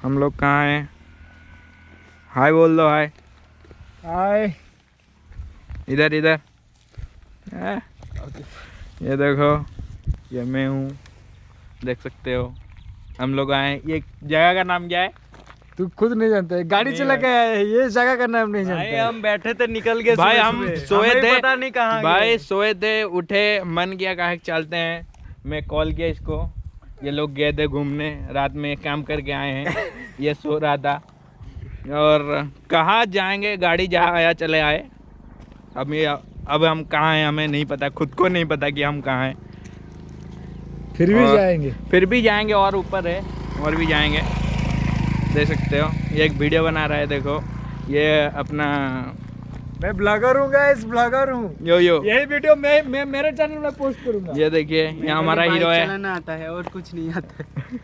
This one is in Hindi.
हम लोग कहाँ हैं? हाय बोल दो, हाय। हाय। इधर इधर। ये देखो, ये मैं हूँ, देख सकते हो। हम लोग आए, ये जगह का नाम क्या है? तू खुद नहीं जानता है, गाड़ी चला के आया है, ये जगह का नाम नहीं जानता है। हम बैठे थे, निकल गए भाई सुबह हम सुबह। सोए हमें थे, पता नहीं कहाँ भाई गए। सोए थे, उठे, मन किया कहाँ चलते हैं। मैं कॉल किया इसको, ये लोग गए थे घूमने, रात में काम करके आए हैं। ये सो रहा था, और कहाँ जाएंगे, गाड़ी जहाँ आया चले आए। अब हम कहाँ हैं हमें नहीं पता, खुद को नहीं पता कि हम कहाँ हैं। फिर भी और जाएंगे। फिर भी जाएंगे, और ऊपर है, और भी जाएंगे। देख सकते हो, ये एक वीडियो बना रहा है, देखो ये अपना। मैं ब्लॉगर हूँ गाइस, ब्लॉगर हूँ। यो यो, यही वीडियो मैं मेरे चैनल में पोस्ट करूंगा। ये देखिए, ये हमारा हीरो है। चलाना आता है और कुछ नहीं आता है।